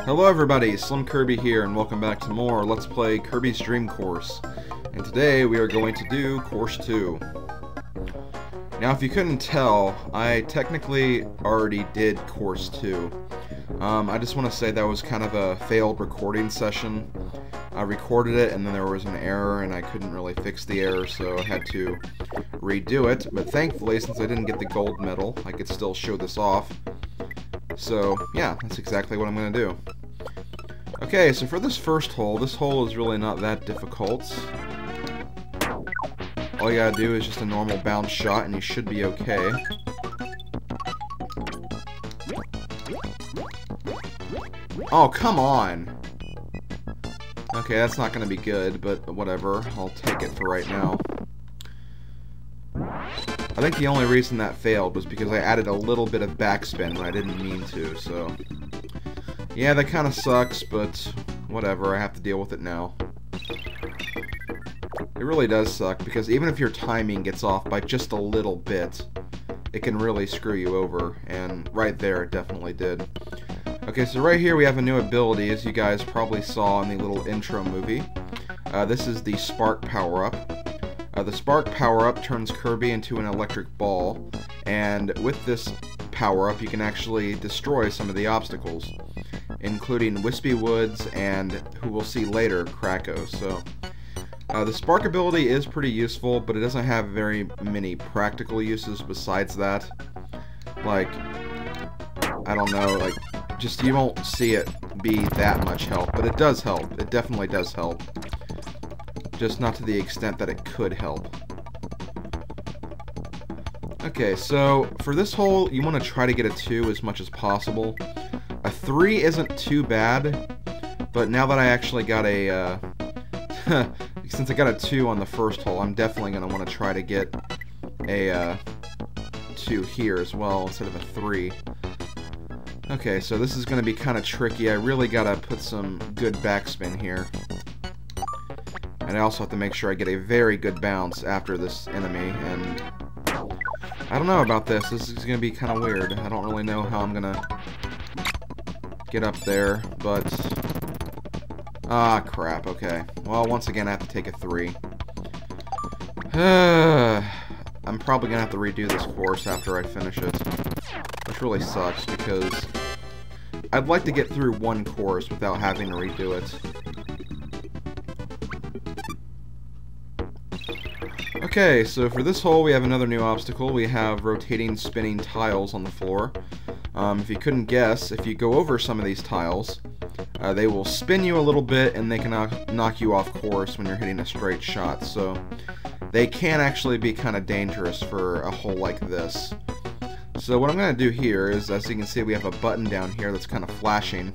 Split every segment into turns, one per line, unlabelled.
Hello everybody, SlimKirby here, and welcome back to more Let's Play Kirby's Dream Course. And today we are going to do Course 2. Now if you couldn't tell, I technically already did Course 2. I just want to say that was kind of a failed recording session. I recorded it and then there was an error and I couldn't really fix the error, so I had to redo it. But thankfully, since I didn't get the gold medal, I could still show this off. So, yeah, that's exactly what I'm going to do. Okay, so for this first hole, this hole is really not that difficult. All you gotta do is just a normal bounce shot and you should be okay. Oh, come on! Okay, that's not gonna be good, but whatever. I'll take it for right now. I think the only reason that failed was because I added a little bit of backspin when I didn't mean to, so... Yeah, that kind of sucks, but whatever, I have to deal with it now. It really does suck, because even if your timing gets off by just a little bit, it can really screw you over, and right there it definitely did. Okay, so right here we have a new ability, as you guys probably saw in the little intro movie. This is the Spark power-up. The Spark power-up turns Kirby into an electric ball, and with this power-up you can actually destroy some of the obstacles, including Wispy Woods and, who we'll see later, Kracko. So, the Spark ability is pretty useful, but it doesn't have very many practical uses besides that. Like, I don't know, like, just you won't see it be that much help, but it does help. It definitely does help. Just not to the extent that it could help. Okay, so for this hole, you want to try to get a 2 as much as possible. A 3 isn't too bad, but now that I actually got a, since I got a 2 on the first hole, I'm definitely going to want to try to get a 2 here as well, instead of a 3. Okay, so this is going to be kind of tricky. I really got to put some good backspin here. And I also have to make sure I get a very good bounce after this enemy, and I don't know about this. This is going to be kind of weird. I don't really know how I'm going to get up there, but... Ah, crap, okay. Well, once again, I have to take a 3. I'm probably going to have to redo this course after I finish it, which really sucks, because I'd like to get through one course without having to redo it. Okay, so for this hole we have another new obstacle. We have rotating spinning tiles on the floor. If you couldn't guess, if you go over some of these tiles, they will spin you a little bit and they can knock you off course when you're hitting a straight shot. So they can actually be kind of dangerous for a hole like this. So what I'm going to do here is, as you can see, we have a button down here that's kind of flashing.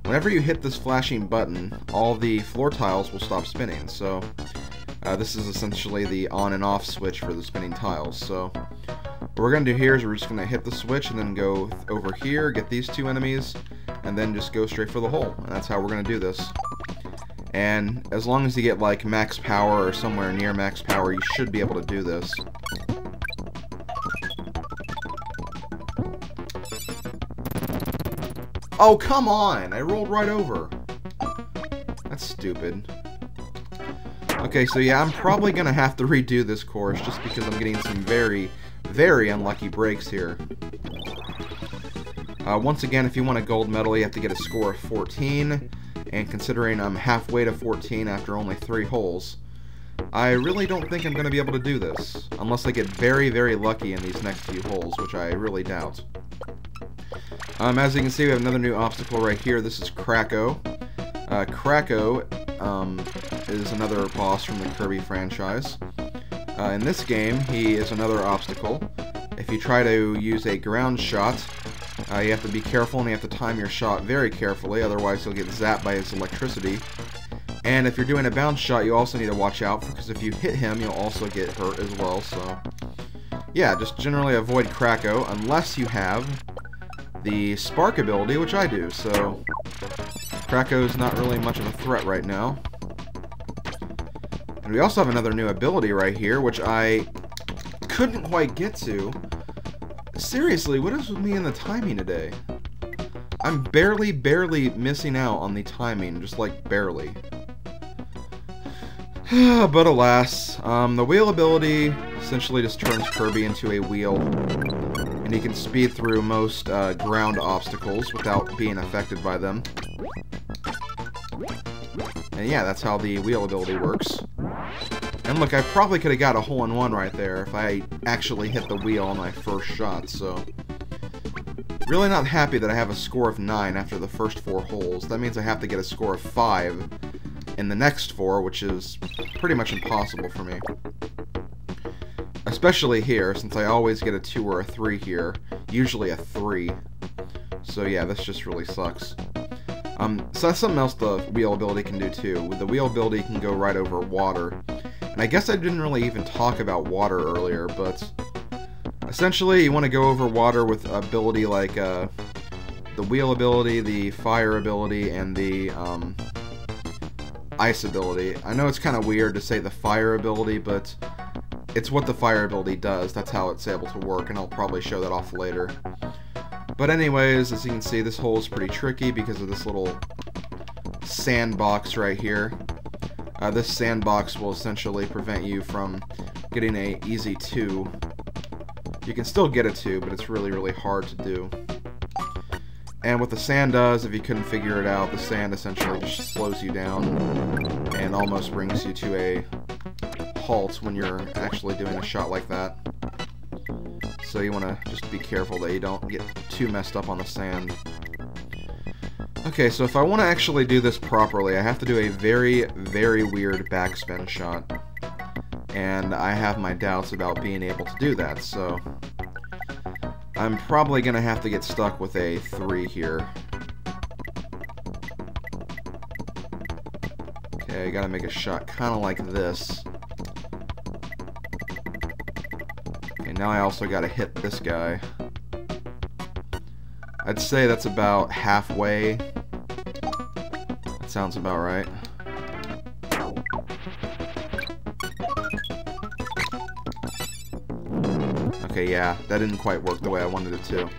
Whenever you hit this flashing button, all the floor tiles will stop spinning. So this is essentially the on and off switch for the spinning tiles. So what we're going to do here is we're just going to hit the switch and then go over here, get these 2 enemies, and then just go straight for the hole. And that's how we're going to do this. And as long as you get like max power or somewhere near max power, you should be able to do this. Oh, come on! I rolled right over. That's stupid. Okay, so yeah, I'm probably going to have to redo this course just because I'm getting some very, very unlucky breaks here. Once again, if you want a gold medal, you have to get a score of 14, and considering I'm halfway to 14 after only 3 holes, I really don't think I'm going to be able to do this, unless I get very, very lucky in these next few holes, which I really doubt. As you can see, we have another new obstacle right here. This is Kracko. Kracko is another boss from the Kirby franchise. In this game, he is another obstacle. If you try to use a ground shot, you have to be careful and you have to time your shot very carefully, otherwise you'll get zapped by his electricity. And if you're doing a bounce shot, you also need to watch out, because if you hit him, you'll also get hurt as well. So, yeah, just generally avoid Kracko, unless you have the Spark ability, which I do, so Kracko's not really much of a threat right now. And we also have another new ability right here, which I couldn't quite get to. Seriously, what is with me and the timing today? I'm barely missing out on the timing, just like barely. But alas, the wheel ability essentially just turns Kirby into a wheel, and he can speed through most ground obstacles without being affected by them. And yeah, that's how the wheel ability works. And look, I probably could have got a hole-in-one right there if I actually hit the wheel on my first shot, so... Really not happy that I have a score of 9 after the first 4 holes. That means I have to get a score of 5 in the next 4, which is pretty much impossible for me. Especially here, since I always get a 2 or a 3 here. Usually a 3. So yeah, this just really sucks. So that's something else the wheel ability can do too. With the wheel ability, you can go right over water. And I guess I didn't really even talk about water earlier, but... Essentially, you want to go over water with ability like the wheel ability, the fire ability, and the ice ability. I know it's kind of weird to say the fire ability, but it's what the fire ability does. That's how it's able to work, and I'll probably show that off later. But anyways, as you can see, this hole is pretty tricky because of this little sandbox right here. This sandbox will essentially prevent you from getting a easy 2. You can still get a 2, but it's really hard to do. And what the sand does, if you couldn't figure it out, the sand essentially just slows you down and almost brings you to a halt when you're actually doing a shot like that. So you want to just be careful that you don't get too messed up on the sand. Okay, so if I want to actually do this properly, I have to do a very weird backspin shot. And I have my doubts about being able to do that, so I'm probably going to have to get stuck with a 3 here. Okay, I gotta make a shot kind of like this. Okay, now I also gotta hit this guy. I'd say that's about halfway. That sounds about right. Okay, yeah, that didn't quite work the way I wanted it to.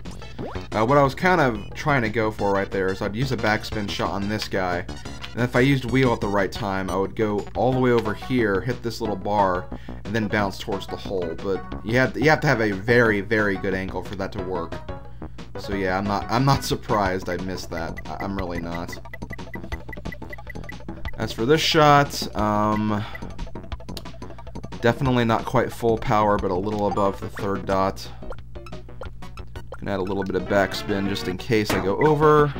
What I was kind of trying to go for right there is I'd use a backspin shot on this guy, and if I used wheel at the right time, I would go all the way over here, hit this little bar, and then bounce towards the hole. But you have to have a very good angle for that to work. So yeah, I'm not surprised I missed that. I'm really not. As for this shot, definitely not quite full power, but a little above the 3rd dot. Can add a little bit of backspin just in case I go over.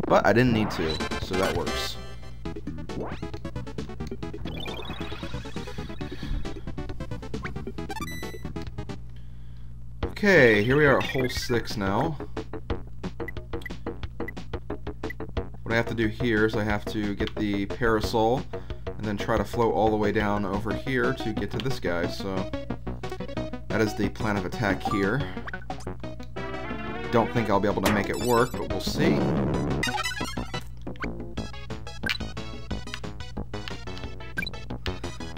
But I didn't need to, so that works. Okay, here we are at hole 6 now. What I have to do here is I have to get the Parasol and then try to float all the way down over here to get to this guy, so that is the plan of attack here. Don't think I'll be able to make it work, but we'll see.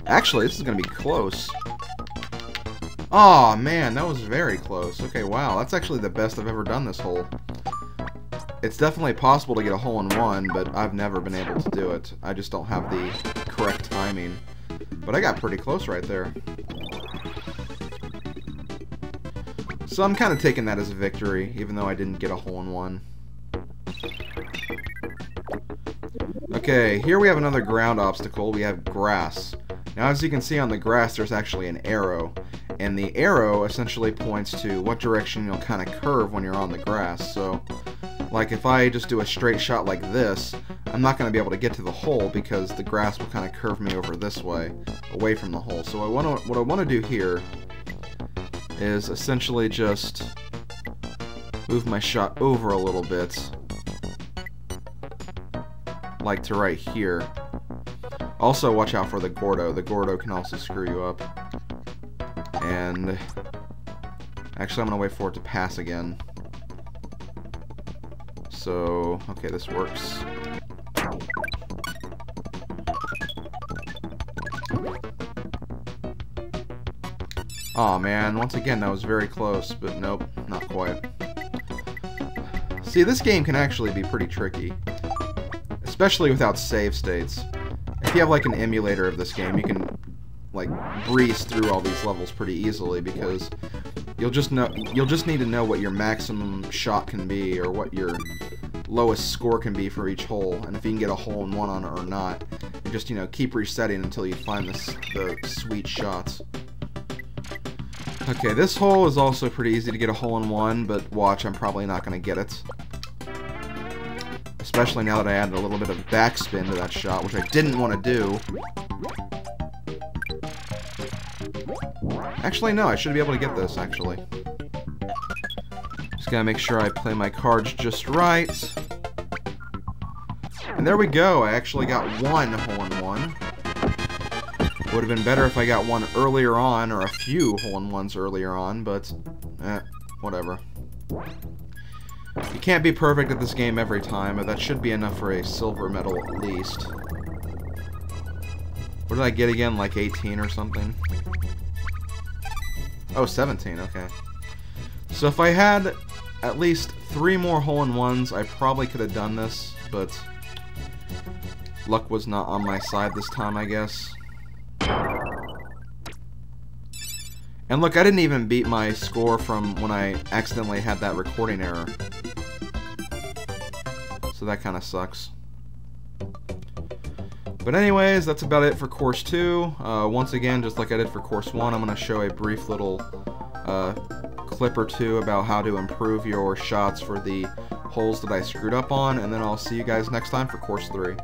Actually, this is going to be close. Aw, man, that was very close. Okay, wow, that's actually the best I've ever done this hole. It's definitely possible to get a hole-in-one, but I've never been able to do it. I just don't have the correct timing. But I got pretty close right there. So I'm kind of taking that as a victory, even though I didn't get a hole-in-one. Okay, here we have another ground obstacle. We have grass. Now, as you can see on the grass, there's actually an arrow. And the arrow essentially points to what direction you'll kind of curve when you're on the grass. So, like if I just do a straight shot like this, I'm not going to be able to get to the hole because the grass will kind of curve me over this way, away from the hole. So what I want to do here is essentially just move my shot over a little bit, like to right here. Also, watch out for the Gordo. The Gordo can also screw you up. And actually, I'm going to wait for it to pass again. So, okay, this works. Aw, man, once again, that was very close, but nope, not quite. See, this game can actually be pretty tricky, especially without save states. If you have like an emulator of this game, you can like breeze through all these levels pretty easily because you'll just need to know what your maximum shot can be or what your lowest score can be for each hole, and if you can get a hole-in-one on it or not. You just, keep resetting until you find the sweet shots. Okay, this hole is also pretty easy to get a hole-in-one, but watch, I'm probably not going to get it. Especially now that I added a little bit of backspin to that shot, which I didn't want to do. Actually, no, I should be able to get this, actually. Just gotta make sure I play my cards just right. And there we go, I actually got one hole-in-one. Would have been better if I got one earlier on, or a few hole-in-ones earlier on, but, whatever. You can't be perfect at this game every time, but that should be enough for a silver medal at least. What did I get again, like 18 or something? Oh, 17, okay. So if I had at least 3 more hole-in-ones, I probably could have done this, but luck was not on my side this time, I guess. And look, I didn't even beat my score from when I accidentally had that recording error. So that kind of sucks. But anyways, that's about it for Course 2. Once again, just like I did for Course 1, I'm going to show a brief little clip or two about how to improve your shots for the holes that I screwed up on, and then I'll see you guys next time for Course 3.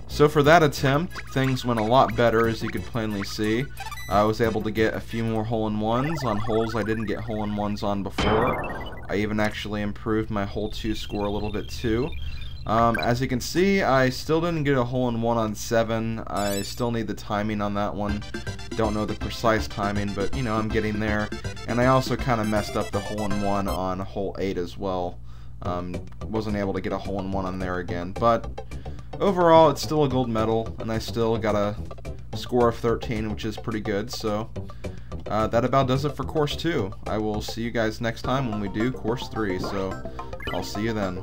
So for that attempt, things went a lot better, as you could plainly see. I was able to get a few more hole-in-ones on holes I didn't get hole-in-ones on before. I even actually improved my hole 2 score a little bit too. As you can see, I still didn't get a hole-in-one on 7. I still need the timing on that one. Don't know the precise timing, but I'm getting there. And I also kind of messed up the hole-in-one on hole 8 as well. Wasn't able to get a hole-in-one on there again, but overall, it's still a gold medal, and I still got a score of 13, which is pretty good, so that about does it for Course 2. I will see you guys next time when we do Course 3, so I'll see you then.